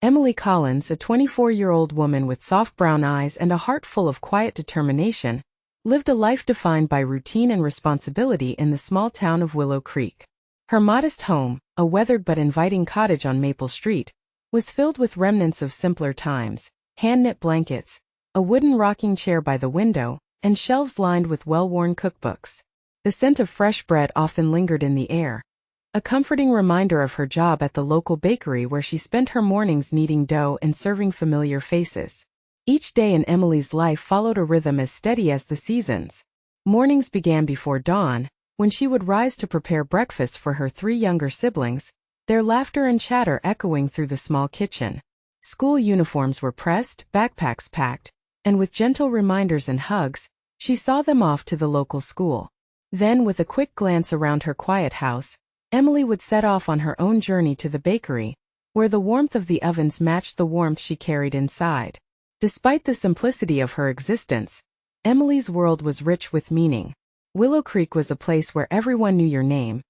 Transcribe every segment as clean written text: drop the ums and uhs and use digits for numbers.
Emily Collins, a 24-year-old woman with soft brown eyes and a heart full of quiet determination, lived a life defined by routine and responsibility in the small town of Willow Creek. Her modest home, a weathered but inviting cottage on Maple Street, was filled with remnants of simpler times: hand-knit blankets, a wooden rocking chair by the window, and shelves lined with well-worn cookbooks. The scent of fresh bread often lingered in the air, a comforting reminder of her job at the local bakery where she spent her mornings kneading dough and serving familiar faces. Each day in Emily's life followed a rhythm as steady as the seasons. Mornings began before dawn, when she would rise to prepare breakfast for her 3 younger siblings, their laughter and chatter echoing through the small kitchen. School uniforms were pressed, backpacks packed, and with gentle reminders and hugs, she saw them off to the local school. Then, with a quick glance around her quiet house, Emily would set off on her own journey to the bakery, where the warmth of the ovens matched the warmth she carried inside. Despite the simplicity of her existence, Emily's world was rich with meaning. Willow Creek was a place where everyone knew your name,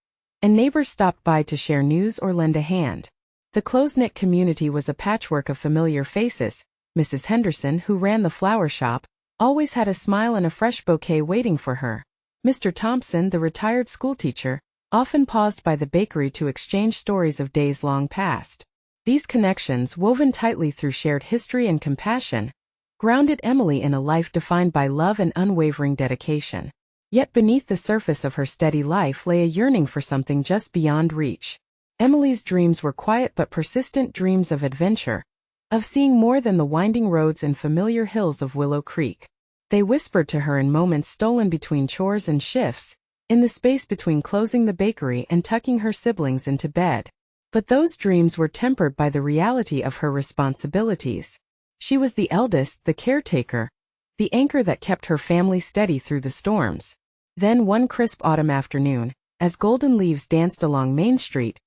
and neighbors stopped by to share news or lend a hand. The close-knit community was a patchwork of familiar faces. Mrs. Henderson, who ran the flower shop, always had a smile and a fresh bouquet waiting for her. Mr. Thompson, the retired schoolteacher, often paused by the bakery to exchange stories of days long past. These connections, woven tightly through shared history and compassion, grounded Emily in a life defined by love and unwavering dedication. Yet beneath the surface of her steady life lay a yearning for something just beyond reach. Emily's dreams were quiet but persistent dreams of adventure, of seeing more than the winding roads and familiar hills of Willow Creek. They whispered to her in moments stolen between chores and shifts, in the space between closing the bakery and tucking her siblings into bed. But those dreams were tempered by the reality of her responsibilities. She was the eldest, the caretaker, the anchor that kept her family steady through the storms. Then one crisp autumn afternoon, as golden leaves danced along Main Street,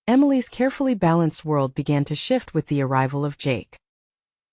Emily's carefully balanced world began to shift with the arrival of Jake.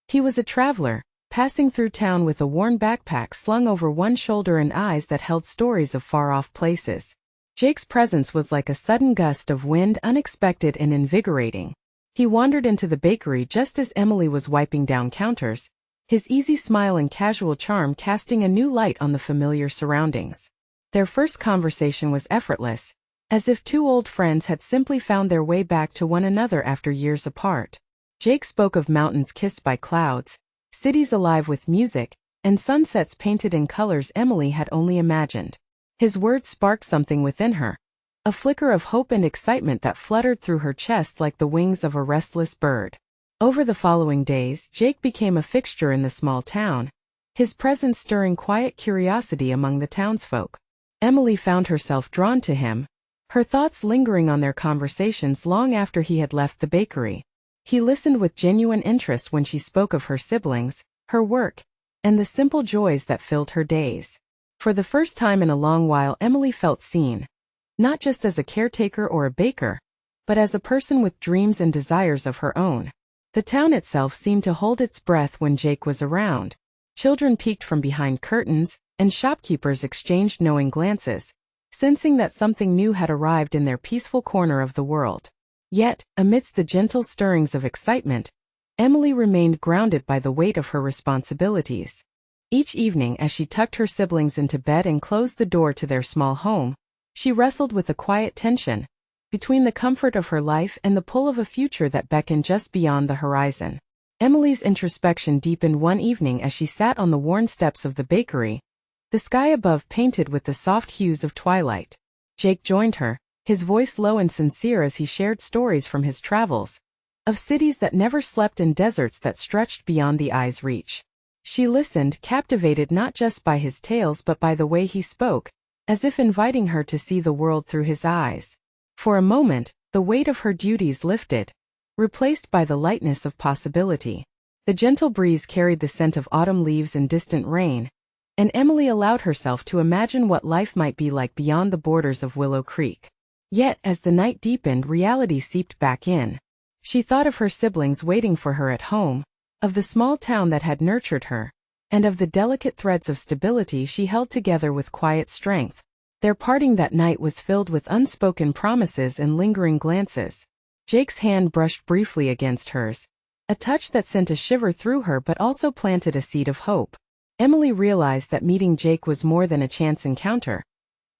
He was a traveler, passing through town with a worn backpack slung over one shoulder and eyes that held stories of far-off places. Jake's presence was like a sudden gust of wind, unexpected and invigorating. He wandered into the bakery just as Emily was wiping down counters, his easy smile and casual charm casting a new light on the familiar surroundings. Their first conversation was effortless, as if 2 old friends had simply found their way back to one another after years apart. Jake spoke of mountains kissed by clouds, cities alive with music, and sunsets painted in colors Emily had only imagined. His words sparked something within her, a flicker of hope and excitement that fluttered through her chest like the wings of a restless bird. Over the following days, Jake became a fixture in the small town, his presence stirring quiet curiosity among the townsfolk. Emily found herself drawn to him, her thoughts lingering on their conversations long after he had left the bakery. He listened with genuine interest when she spoke of her siblings, her work, and the simple joys that filled her days. For the first time in a long while, Emily felt seen, not just as a caretaker or a baker, but as a person with dreams and desires of her own. The town itself seemed to hold its breath when Jake was around. Children peeked from behind curtains, and shopkeepers exchanged knowing glances, sensing that something new had arrived in their peaceful corner of the world. Yet, amidst the gentle stirrings of excitement, Emily remained grounded by the weight of her responsibilities. Each evening, as she tucked her siblings into bed and closed the door to their small home, she wrestled with a quiet tension between the comfort of her life and the pull of a future that beckoned just beyond the horizon. Emily's introspection deepened one evening as she sat on the worn steps of the bakery, the sky above painted with the soft hues of twilight. Jake joined her, his voice low and sincere as he shared stories from his travels, of cities that never slept and deserts that stretched beyond the eye's reach. She listened, captivated not just by his tales but by the way he spoke, as if inviting her to see the world through his eyes. For a moment, the weight of her duties lifted, replaced by the lightness of possibility. The gentle breeze carried the scent of autumn leaves and distant rain, and Emily allowed herself to imagine what life might be like beyond the borders of Willow Creek. Yet, as the night deepened, reality seeped back in. She thought of her siblings waiting for her at home, of the small town that had nurtured her, and of the delicate threads of stability she held together with quiet strength. Their parting that night was filled with unspoken promises and lingering glances. Jake's hand brushed briefly against hers, a touch that sent a shiver through her but also planted a seed of hope. Emily realized that meeting Jake was more than a chance encounter.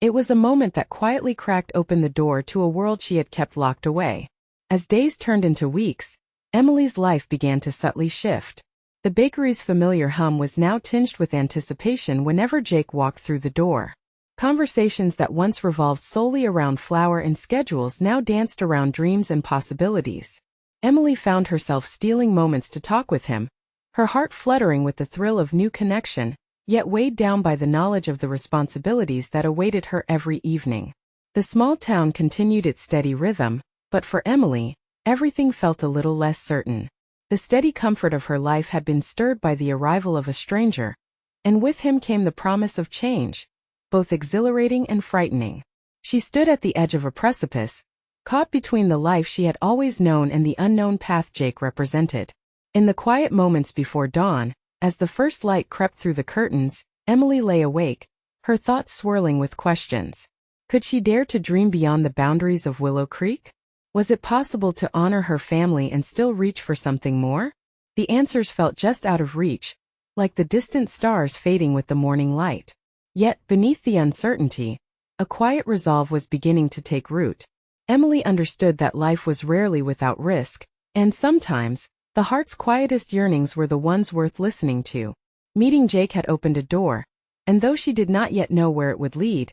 It was a moment that quietly cracked open the door to a world she had kept locked away. As days turned into weeks, Emily's life began to subtly shift. The bakery's familiar hum was now tinged with anticipation whenever Jake walked through the door. Conversations that once revolved solely around flour and schedules now danced around dreams and possibilities. Emily found herself stealing moments to talk with him, her heart fluttering with the thrill of new connection, yet weighed down by the knowledge of the responsibilities that awaited her every evening. The small town continued its steady rhythm, but for Emily, everything felt a little less certain. The steady comfort of her life had been stirred by the arrival of a stranger, and with him came the promise of change, both exhilarating and frightening. She stood at the edge of a precipice, caught between the life she had always known and the unknown path Jake represented. In the quiet moments before dawn, as the first light crept through the curtains, Emily lay awake, her thoughts swirling with questions. Could she dare to dream beyond the boundaries of Willow Creek? Was it possible to honor her family and still reach for something more? The answers felt just out of reach, like the distant stars fading with the morning light. Yet, beneath the uncertainty, a quiet resolve was beginning to take root. Emily understood that life was rarely without risk, and sometimes, the heart's quietest yearnings were the ones worth listening to. Meeting Jake had opened a door, and though she did not yet know where it would lead,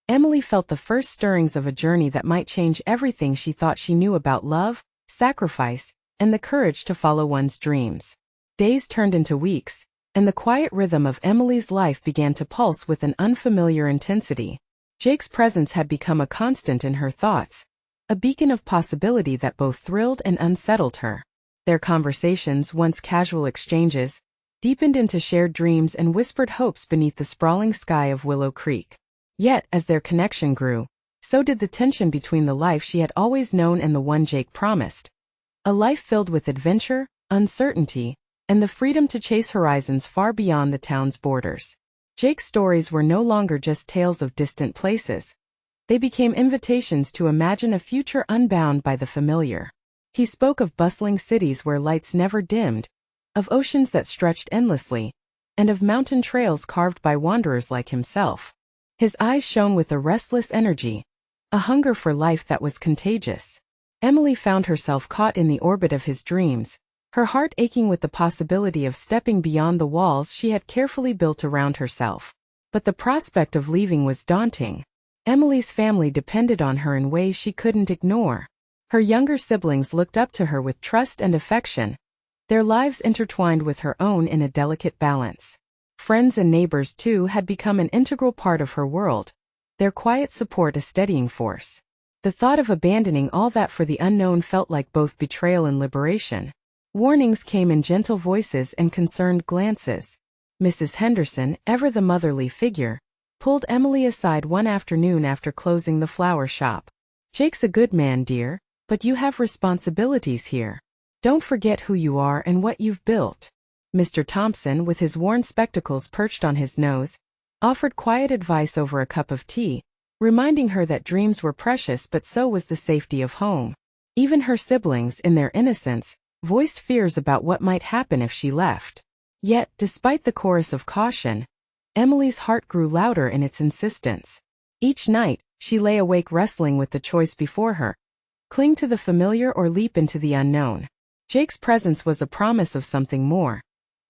Emily felt the first stirrings of a journey that might change everything she thought she knew about love, sacrifice, and the courage to follow one's dreams. Days turned into weeks, and the quiet rhythm of Emily's life began to pulse with an unfamiliar intensity. Jake's presence had become a constant in her thoughts, a beacon of possibility that both thrilled and unsettled her. Their conversations, once casual exchanges, deepened into shared dreams and whispered hopes beneath the sprawling sky of Willow Creek. Yet, as their connection grew, so did the tension between the life she had always known and the one Jake promised. A life filled with adventure, uncertainty, and the freedom to chase horizons far beyond the town's borders. Jake's stories were no longer just tales of distant places. They became invitations to imagine a future unbound by the familiar. He spoke of bustling cities where lights never dimmed, of oceans that stretched endlessly, and of mountain trails carved by wanderers like himself. His eyes shone with a restless energy, a hunger for life that was contagious. Emily found herself caught in the orbit of his dreams, her heart aching with the possibility of stepping beyond the walls she had carefully built around herself. But the prospect of leaving was daunting. Emily's family depended on her in ways she couldn't ignore. Her younger siblings looked up to her with trust and affection, their lives intertwined with her own in a delicate balance. Friends and neighbors, too, had become an integral part of her world, their quiet support a steadying force. The thought of abandoning all that for the unknown felt like both betrayal and liberation. Warnings came in gentle voices and concerned glances. Mrs. Henderson, ever the motherly figure, pulled Emily aside one afternoon after closing the flower shop. "Jake's a good man, dear, but you have responsibilities here. Don't forget who you are and what you've built." Mr. Thompson, with his worn spectacles perched on his nose, offered quiet advice over a cup of tea, reminding her that dreams were precious but so was the safety of home. Even her siblings, in their innocence, voiced fears about what might happen if she left. Yet, despite the chorus of caution, Emily's heart grew louder in its insistence. Each night, she lay awake wrestling with the choice before her: cling to the familiar or leap into the unknown. Jake's presence was a promise of something more.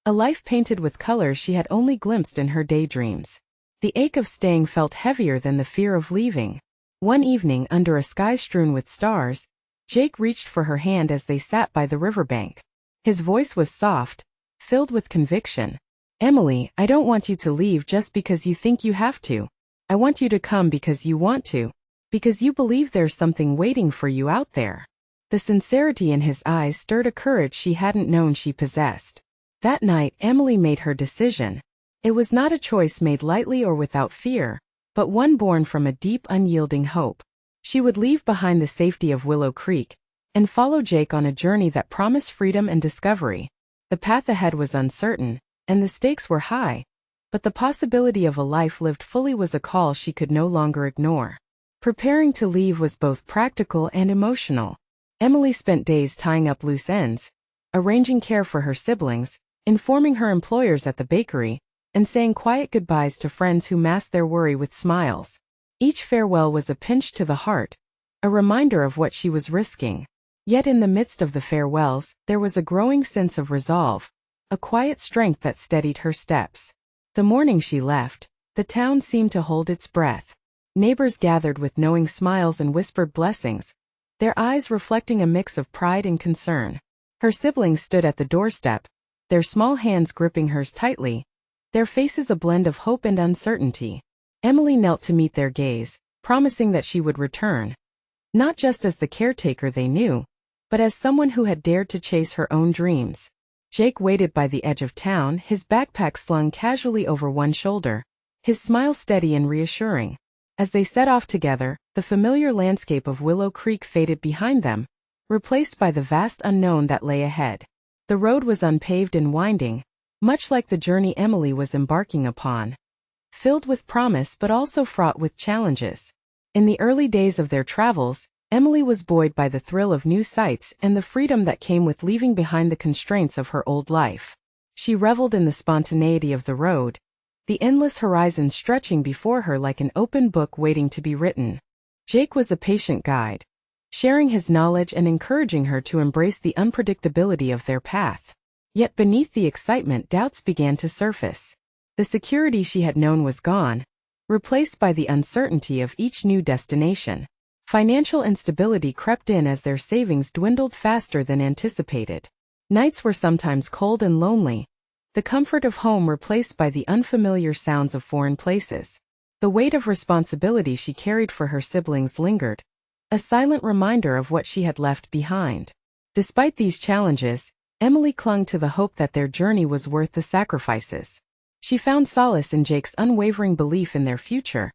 A life painted with colors she had only glimpsed in her daydreams. The ache of staying felt heavier than the fear of leaving. One evening, under a sky strewn with stars, Jake reached for her hand as they sat by the riverbank. His voice was soft, filled with conviction. "Emily, I don't want you to leave just because you think you have to. I want you to come because you want to, because you believe there's something waiting for you out there." The sincerity in his eyes stirred a courage she hadn't known she possessed. That night, Emily made her decision. It was not a choice made lightly or without fear, but one born from a deep, unyielding hope. She would leave behind the safety of Willow Creek and follow Jake on a journey that promised freedom and discovery. The path ahead was uncertain, and the stakes were high, but the possibility of a life lived fully was a call she could no longer ignore. Preparing to leave was both practical and emotional. Emily spent days tying up loose ends, arranging care for her siblings, informing her employers at the bakery, and saying quiet goodbyes to friends who masked their worry with smiles. Each farewell was a pinch to the heart, a reminder of what she was risking. Yet in the midst of the farewells, there was a growing sense of resolve, a quiet strength that steadied her steps. The morning she left, the town seemed to hold its breath. Neighbors gathered with knowing smiles and whispered blessings, their eyes reflecting a mix of pride and concern. Her siblings stood at the doorstep, their small hands gripping hers tightly, their faces a blend of hope and uncertainty. Emily knelt to meet their gaze, promising that she would return, not just as the caretaker they knew, but as someone who had dared to chase her own dreams. Jake waited by the edge of town, his backpack slung casually over one shoulder, his smile steady and reassuring. As they set off together, the familiar landscape of Willow Creek faded behind them, replaced by the vast unknown that lay ahead. The road was unpaved and winding, much like the journey Emily was embarking upon, filled with promise but also fraught with challenges. In the early days of their travels, Emily was buoyed by the thrill of new sights and the freedom that came with leaving behind the constraints of her old life. She reveled in the spontaneity of the road, the endless horizon stretching before her like an open book waiting to be written. Jake was a patient guide, sharing his knowledge and encouraging her to embrace the unpredictability of their path. Yet beneath the excitement, doubts began to surface. The security she had known was gone, replaced by the uncertainty of each new destination. Financial instability crept in as their savings dwindled faster than anticipated. Nights were sometimes cold and lonely, the comfort of home replaced by the unfamiliar sounds of foreign places. The weight of responsibility she carried for her siblings lingered, a silent reminder of what she had left behind. Despite these challenges, Emily clung to the hope that their journey was worth the sacrifices. She found solace in Jake's unwavering belief in their future,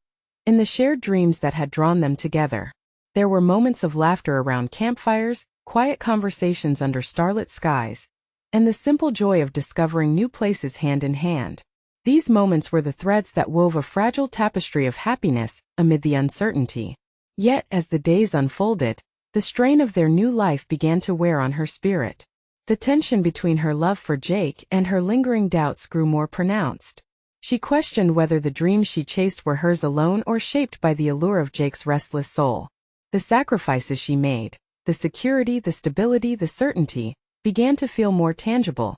in the shared dreams that had drawn them together. There were moments of laughter around campfires, quiet conversations under starlit skies, and the simple joy of discovering new places hand in hand. These moments were the threads that wove a fragile tapestry of happiness amid the uncertainty. Yet, as the days unfolded, the strain of their new life began to wear on her spirit. The tension between her love for Jake and her lingering doubts grew more pronounced. She questioned whether the dreams she chased were hers alone or shaped by the allure of Jake's restless soul. The sacrifices she made, the security, the stability, the certainty, began to feel more tangible,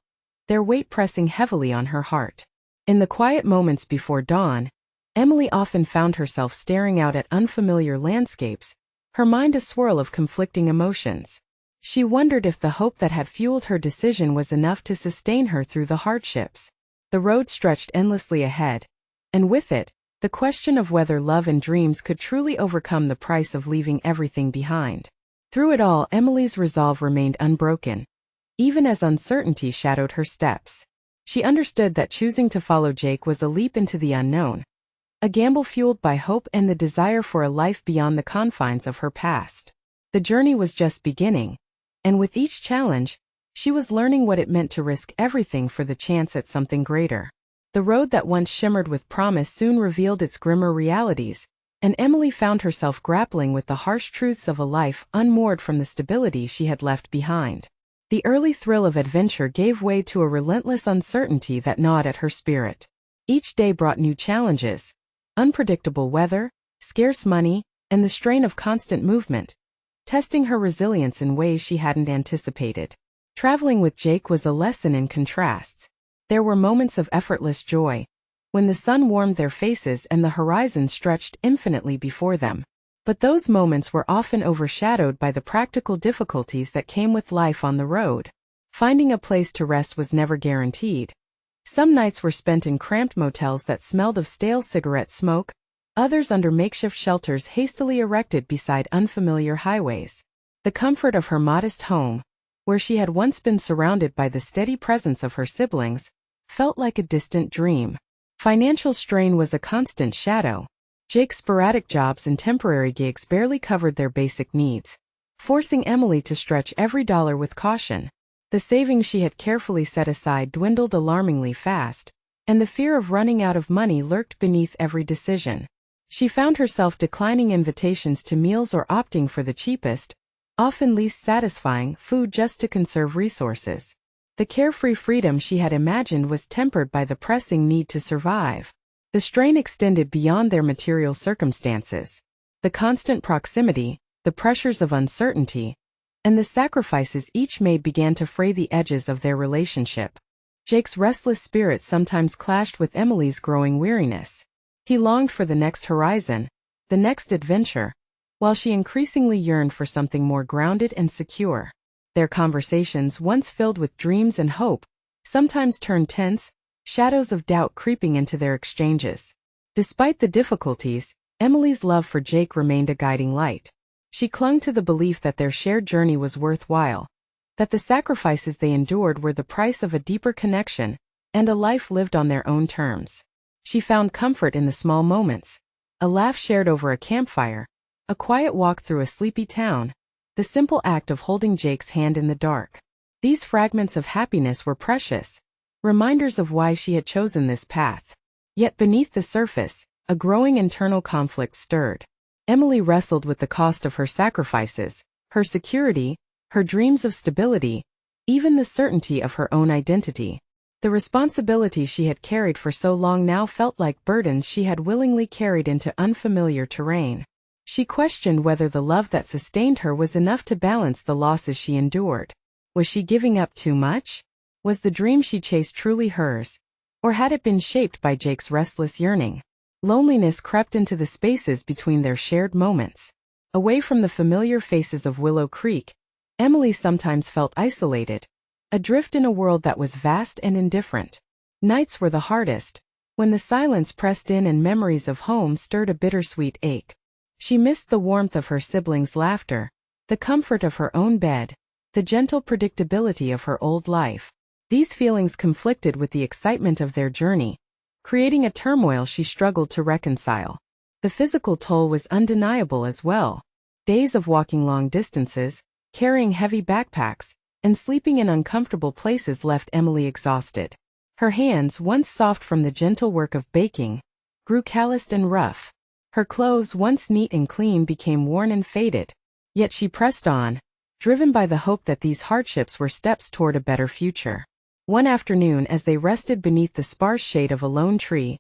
their weight pressing heavily on her heart. In the quiet moments before dawn, Emily often found herself staring out at unfamiliar landscapes, her mind a swirl of conflicting emotions. She wondered if the hope that had fueled her decision was enough to sustain her through the hardships. The road stretched endlessly ahead, and with it, the question of whether love and dreams could truly overcome the price of leaving everything behind. Through it all, Emily's resolve remained unbroken, even as uncertainty shadowed her steps. She understood that choosing to follow Jake was a leap into the unknown, a gamble fueled by hope and the desire for a life beyond the confines of her past. The journey was just beginning, and with each challenge, she was learning what it meant to risk everything for the chance at something greater. The road that once shimmered with promise soon revealed its grimmer realities, and Emily found herself grappling with the harsh truths of a life unmoored from the stability she had left behind. The early thrill of adventure gave way to a relentless uncertainty that gnawed at her spirit. Each day brought new challenges, unpredictable weather, scarce money, and the strain of constant movement, testing her resilience in ways she hadn't anticipated. Traveling with Jake was a lesson in contrasts. There were moments of effortless joy, when the sun warmed their faces and the horizon stretched infinitely before them. But those moments were often overshadowed by the practical difficulties that came with life on the road. Finding a place to rest was never guaranteed. Some nights were spent in cramped motels that smelled of stale cigarette smoke, others under makeshift shelters hastily erected beside unfamiliar highways. The comfort of her modest home, where she had once been surrounded by the steady presence of her siblings, felt like a distant dream. Financial strain was a constant shadow. Jake's sporadic jobs and temporary gigs barely covered their basic needs, forcing Emily to stretch every dollar with caution. The savings she had carefully set aside dwindled alarmingly fast, and the fear of running out of money lurked beneath every decision. She found herself declining invitations to meals or opting for the cheapest, often least satisfying, food just to conserve resources. The carefree freedom she had imagined was tempered by the pressing need to survive. The strain extended beyond their material circumstances. The constant proximity, the pressures of uncertainty, and the sacrifices each made began to fray the edges of their relationship. Jake's restless spirit sometimes clashed with Emily's growing weariness. He longed for the next horizon, the next adventure, while she increasingly yearned for something more grounded and secure. Their conversations, once filled with dreams and hope, sometimes turned tense, shadows of doubt creeping into their exchanges. Despite the difficulties, Emily's love for Jake remained a guiding light. She clung to the belief that their shared journey was worthwhile, that the sacrifices they endured were the price of a deeper connection, and a life lived on their own terms. She found comfort in the small moments, a laugh shared over a campfire, a quiet walk through a sleepy town, the simple act of holding Jake's hand in the dark. These fragments of happiness were precious, reminders of why she had chosen this path. Yet beneath the surface, a growing internal conflict stirred. Emily wrestled with the cost of her sacrifices, her security, her dreams of stability, even the certainty of her own identity. The responsibility she had carried for so long now felt like burdens she had willingly carried into unfamiliar terrain. She questioned whether the love that sustained her was enough to balance the losses she endured. Was she giving up too much? Was the dream she chased truly hers? Or had it been shaped by Jake's restless yearning? Loneliness crept into the spaces between their shared moments. Away from the familiar faces of Willow Creek, Emily sometimes felt isolated, adrift in a world that was vast and indifferent. Nights were the hardest, when the silence pressed in and memories of home stirred a bittersweet ache. She missed the warmth of her siblings' laughter, the comfort of her own bed, the gentle predictability of her old life. These feelings conflicted with the excitement of their journey, creating a turmoil she struggled to reconcile. The physical toll was undeniable as well. Days of walking long distances, carrying heavy backpacks, and sleeping in uncomfortable places left Emily exhausted. Her hands, once soft from the gentle work of baking, grew calloused and rough. Her clothes, once neat and clean, became worn and faded. Yet she pressed on, driven by the hope that these hardships were steps toward a better future. One afternoon, as they rested beneath the sparse shade of a lone tree,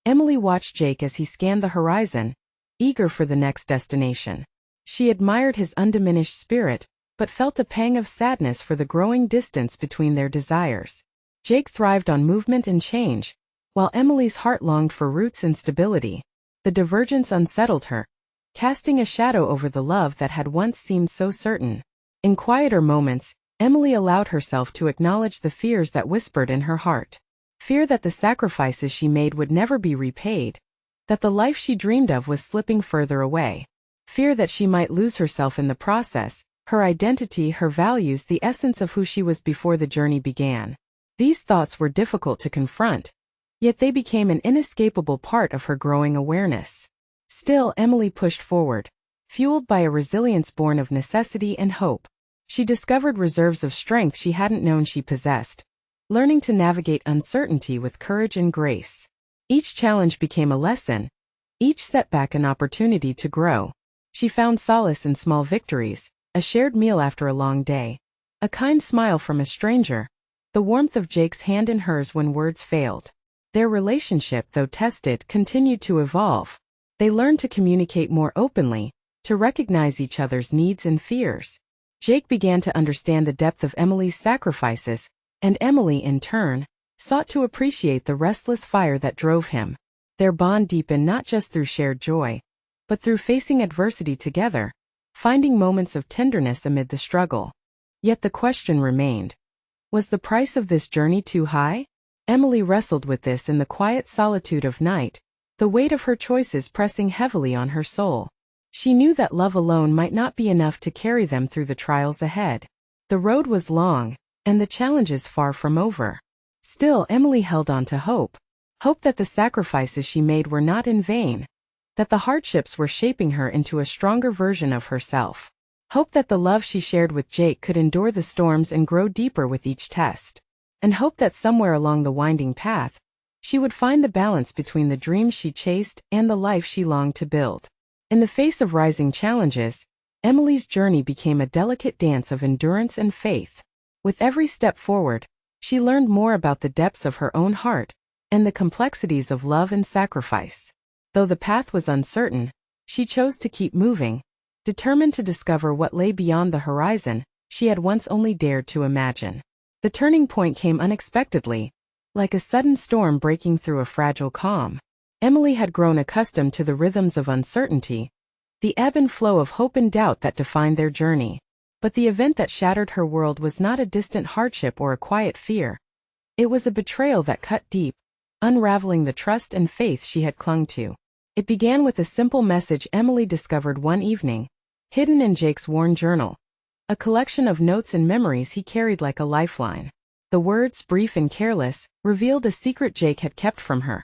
Emily watched Jake as he scanned the horizon, eager for the next destination. She admired his undiminished spirit, but felt a pang of sadness for the growing distance between their desires. Jake thrived on movement and change, while Emily's heart longed for roots and stability. The divergence unsettled her, casting a shadow over the love that had once seemed so certain. In quieter moments, Emily allowed herself to acknowledge the fears that whispered in her heart. Fear that the sacrifices she made would never be repaid, that the life she dreamed of was slipping further away. Fear that she might lose herself in the process, her identity, her values, the essence of who she was before the journey began. These thoughts were difficult to confront, yet they became an inescapable part of her growing awareness. Still, Emily pushed forward, fueled by a resilience born of necessity and hope. She discovered reserves of strength she hadn't known she possessed, learning to navigate uncertainty with courage and grace. Each challenge became a lesson, each setback an opportunity to grow. She found solace in small victories, a shared meal after a long day, a kind smile from a stranger, the warmth of Jake's hand in hers when words failed. Their relationship, though tested, continued to evolve. They learned to communicate more openly, to recognize each other's needs and fears. Jake began to understand the depth of Emily's sacrifices, and Emily, in turn, sought to appreciate the restless fire that drove him. Their bond deepened not just through shared joy, but through facing adversity together, finding moments of tenderness amid the struggle. Yet the question remained: was the price of this journey too high? Emily wrestled with this in the quiet solitude of night, the weight of her choices pressing heavily on her soul. She knew that love alone might not be enough to carry them through the trials ahead. The road was long, and the challenges far from over. Still, Emily held on to hope that the sacrifices she made were not in vain, that the hardships were shaping her into a stronger version of herself. Hope that the love she shared with Jake could endure the storms and grow deeper with each test. And hope that somewhere along the winding path, she would find the balance between the dreams she chased and the life she longed to build. In the face of rising challenges, Emily's journey became a delicate dance of endurance and faith. With every step forward, she learned more about the depths of her own heart and the complexities of love and sacrifice. Though the path was uncertain, she chose to keep moving, determined to discover what lay beyond the horizon she had once only dared to imagine. The turning point came unexpectedly, like a sudden storm breaking through a fragile calm. Emily had grown accustomed to the rhythms of uncertainty, the ebb and flow of hope and doubt that defined their journey. But the event that shattered her world was not a distant hardship or a quiet fear. It was a betrayal that cut deep, unraveling the trust and faith she had clung to. It began with a simple message Emily discovered one evening, hidden in Jake's worn journal, a collection of notes and memories he carried like a lifeline. The words, brief and careless, revealed a secret Jake had kept from her.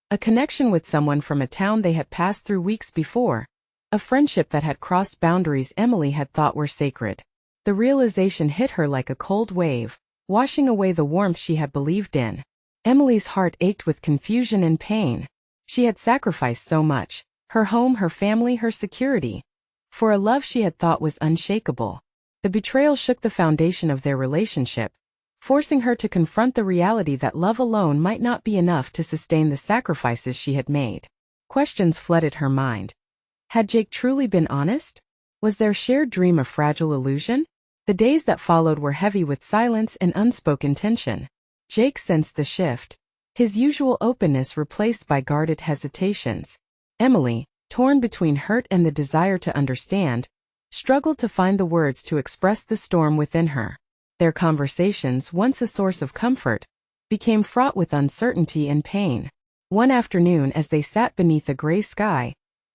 A connection with someone from a town they had passed through weeks before. A friendship that had crossed boundaries Emily had thought were sacred. The realization hit her like a cold wave, washing away the warmth she had believed in. Emily's heart ached with confusion and pain. She had sacrificed so much, her home, her family, her security, for a love she had thought was unshakable. The betrayal shook the foundation of their relationship, forcing her to confront the reality that love alone might not be enough to sustain the sacrifices she had made. Questions flooded her mind. Had Jake truly been honest? Was their shared dream a fragile illusion? The days that followed were heavy with silence and unspoken tension. Jake sensed the shift, his usual openness replaced by guarded hesitations. Emily, torn between hurt and the desire to understand, struggled to find the words to express the storm within her. Their conversations, once a source of comfort, became fraught with uncertainty and pain. One afternoon, as they sat beneath a gray sky,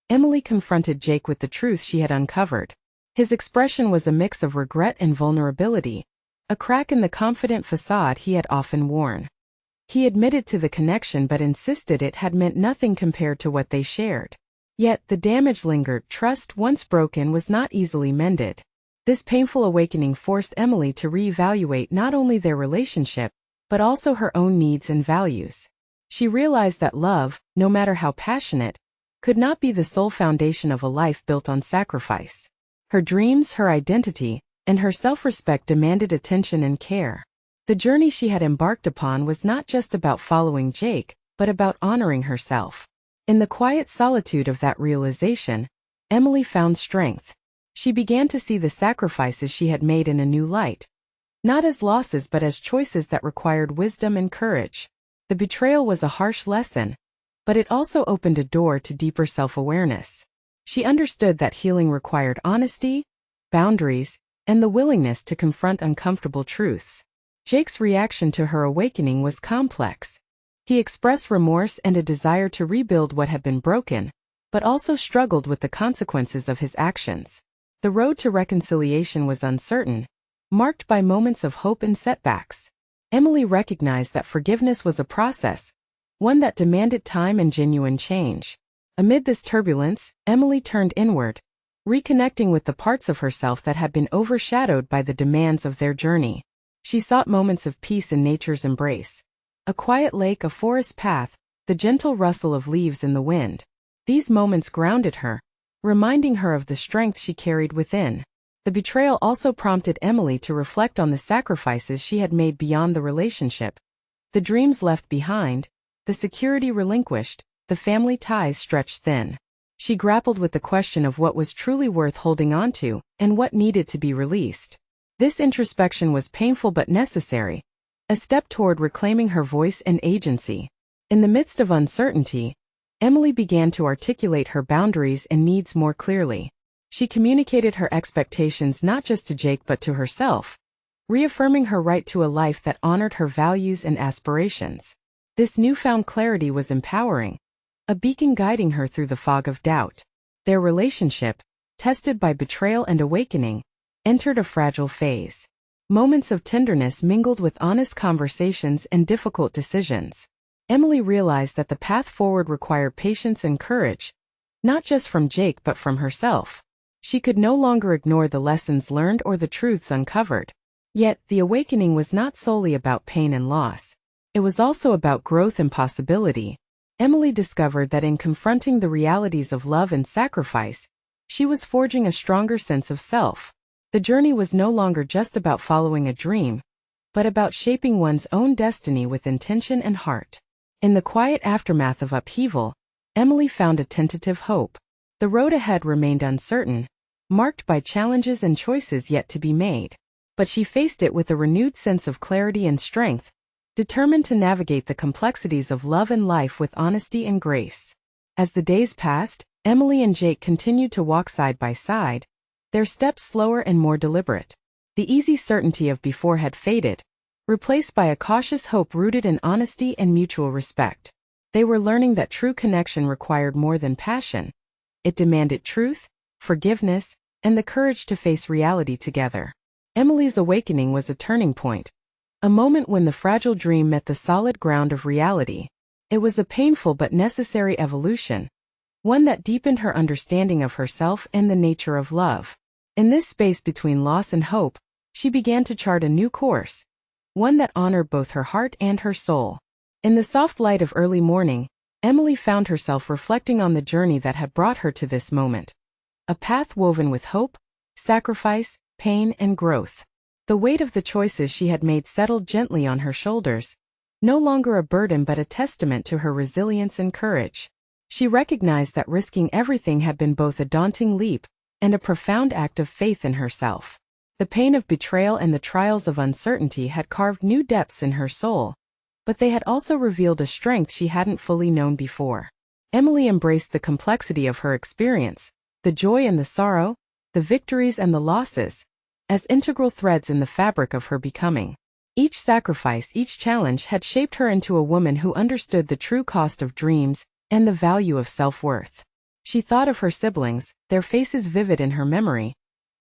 Emily confronted Jake with the truth she had uncovered. His expression was a mix of regret and vulnerability, a crack in the confident facade he had often worn. He admitted to the connection but insisted it had meant nothing compared to what they shared. Yet the damage lingered. Trust, once broken, was not easily mended. This painful awakening forced Emily to reevaluate not only their relationship, but also her own needs and values. She realized that love, no matter how passionate, could not be the sole foundation of a life built on sacrifice. Her dreams, her identity, and her self-respect demanded attention and care. The journey she had embarked upon was not just about following Jake, but about honoring herself. In the quiet solitude of that realization, Emily found strength. She began to see the sacrifices she had made in a new light, not as losses but as choices that required wisdom and courage. The betrayal was a harsh lesson, but it also opened a door to deeper self-awareness. She understood that healing required honesty, boundaries, and the willingness to confront uncomfortable truths. Jake's reaction to her awakening was complex. He expressed remorse and a desire to rebuild what had been broken, but also struggled with the consequences of his actions. The road to reconciliation was uncertain, marked by moments of hope and setbacks. Emily recognized that forgiveness was a process, one that demanded time and genuine change. Amid this turbulence, Emily turned inward, reconnecting with the parts of herself that had been overshadowed by the demands of their journey. She sought moments of peace in nature's embrace. A quiet lake, a forest path, the gentle rustle of leaves in the wind. These moments grounded her, reminding her of the strength she carried within. The betrayal also prompted Emily to reflect on the sacrifices she had made beyond the relationship. The dreams left behind, the security relinquished, the family ties stretched thin. She grappled with the question of what was truly worth holding on to, and what needed to be released. This introspection was painful but necessary, a step toward reclaiming her voice and agency. In the midst of uncertainty, Emily began to articulate her boundaries and needs more clearly. She communicated her expectations not just to Jake but to herself, reaffirming her right to a life that honored her values and aspirations. This newfound clarity was empowering, a beacon guiding her through the fog of doubt. Their relationship, tested by betrayal and awakening, entered a fragile phase. Moments of tenderness mingled with honest conversations and difficult decisions. Emily realized that the path forward required patience and courage, not just from Jake but from herself. She could no longer ignore the lessons learned or the truths uncovered. Yet, the awakening was not solely about pain and loss. It was also about growth and possibility. Emily discovered that in confronting the realities of love and sacrifice, She was forging a stronger sense of self. The journey was no longer just about following a dream, but about shaping one's own destiny with intention and heart. In the quiet aftermath of upheaval, Emily found a tentative hope. The road ahead remained uncertain, marked by challenges and choices yet to be made. But she faced it with a renewed sense of clarity and strength, determined to navigate the complexities of love and life with honesty and grace. As the days passed, Emily and Jake continued to walk side by side, their steps slower and more deliberate. The easy certainty of before had faded, replaced by a cautious hope rooted in honesty and mutual respect. They were learning that true connection required more than passion. It demanded truth, forgiveness, and the courage to face reality together. Emily's awakening was a turning point, a moment when the fragile dream met the solid ground of reality. It was a painful but necessary evolution, one that deepened her understanding of herself and the nature of love. In this space between loss and hope, she began to chart a new course, one that honored both her heart and her soul. In the soft light of early morning, Emily found herself reflecting on the journey that had brought her to this moment. A path woven with hope, sacrifice, pain, and growth. The weight of the choices she had made settled gently on her shoulders, no longer a burden but a testament to her resilience and courage. She recognized that risking everything had been both a daunting leap and a profound act of faith in herself. The pain of betrayal and the trials of uncertainty had carved new depths in her soul, but they had also revealed a strength she hadn't fully known before. Emily embraced the complexity of her experience, the joy and the sorrow, the victories and the losses, as integral threads in the fabric of her becoming. Each sacrifice, each challenge had shaped her into a woman who understood the true cost of dreams and the value of self-worth. She thought of her siblings, their faces vivid in her memory,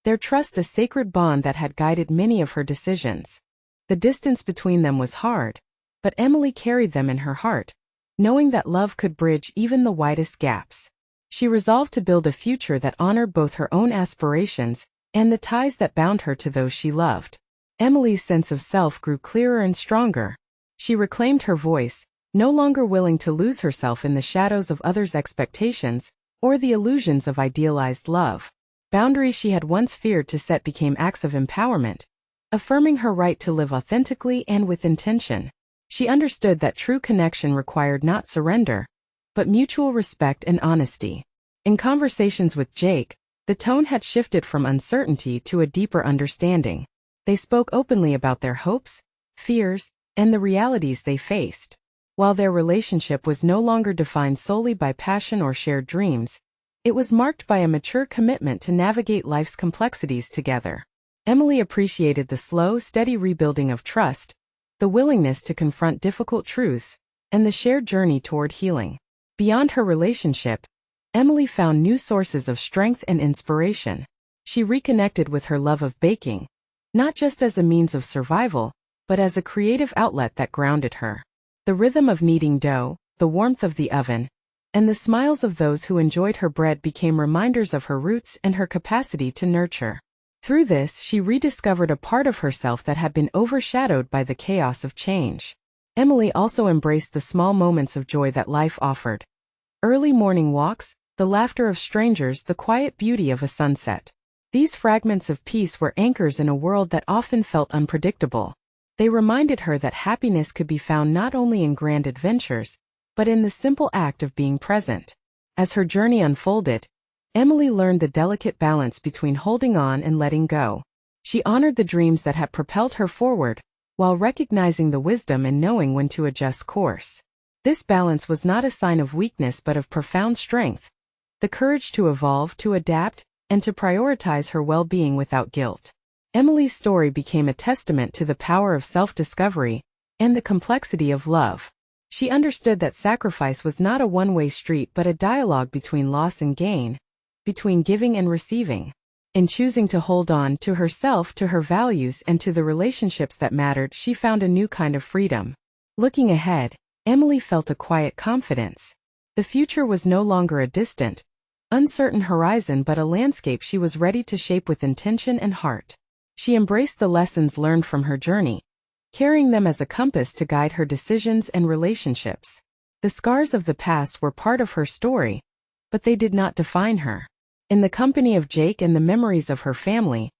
their trust a sacred bond that had guided many of her decisions. The distance between them was hard, but Emily carried them in her heart, knowing that love could bridge even the widest gaps. She resolved to build a future that honored both her own aspirations and the ties that bound her to those she loved. Emily's sense of self grew clearer and stronger. She reclaimed her voice, no longer willing to lose herself in the shadows of others' expectations or the illusions of idealized love. Boundaries she had once feared to set became acts of empowerment, affirming her right to live authentically and with intention. She understood that true connection required not surrender, but mutual respect and honesty. In conversations with Jake, the tone had shifted from uncertainty to a deeper understanding. They spoke openly about their hopes, fears, and the realities they faced. While their relationship was no longer defined solely by passion or shared dreams, it was marked by a mature commitment to navigate life's complexities together. Emily appreciated the slow, steady rebuilding of trust, the willingness to confront difficult truths, and the shared journey toward healing. Beyond her relationship, Emily found new sources of strength and inspiration. She reconnected with her love of baking, not just as a means of survival, but as a creative outlet that grounded her. The rhythm of kneading dough, the warmth of the oven, and the smiles of those who enjoyed her bread became reminders of her roots and her capacity to nurture. Through this, she rediscovered a part of herself that had been overshadowed by the chaos of change. Emily also embraced the small moments of joy that life offered. Early morning walks, the laughter of strangers, the quiet beauty of a sunset. These fragments of peace were anchors in a world that often felt unpredictable. They reminded her that happiness could be found not only in grand adventures, but in the simple act of being present. As her journey unfolded, Emily learned the delicate balance between holding on and letting go. She honored the dreams that had propelled her forward, while recognizing the wisdom in knowing when to adjust course. This balance was not a sign of weakness but of profound strength, the courage to evolve, to adapt, and to prioritize her well-being without guilt. Emily's story became a testament to the power of self-discovery and the complexity of love. She understood that sacrifice was not a one-way street but a dialogue between loss and gain, between giving and receiving. In choosing to hold on to herself, to her values, and to the relationships that mattered, she found a new kind of freedom. Looking ahead, Emily felt a quiet confidence. The future was no longer a distant, uncertain horizon but a landscape she was ready to shape with intention and heart. She embraced the lessons learned from her journey, carrying them as a compass to guide her decisions and relationships. The scars of the past were part of her story, but they did not define her. In the company of Jake and the memories of her family,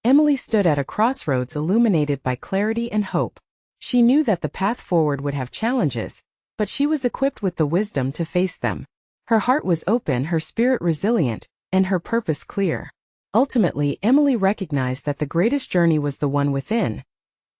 Emily stood at a crossroads illuminated by clarity and hope. She knew that the path forward would have challenges, but she was equipped with the wisdom to face them. Her heart was open, her spirit resilient, and her purpose clear. Ultimately, Emily recognized that the greatest journey was the one within,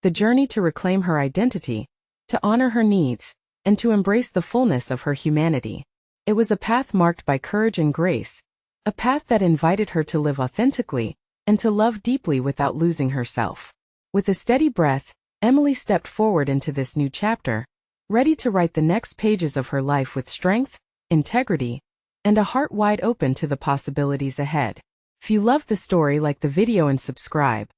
the journey to reclaim her identity, to honor her needs, and to embrace the fullness of her humanity. It was a path marked by courage and grace, a path that invited her to live authentically and to love deeply without losing herself. With a steady breath, Emily stepped forward into this new chapter, ready to write the next pages of her life with strength, integrity, and a heart wide open to the possibilities ahead. If you loved the story, like the video and subscribe.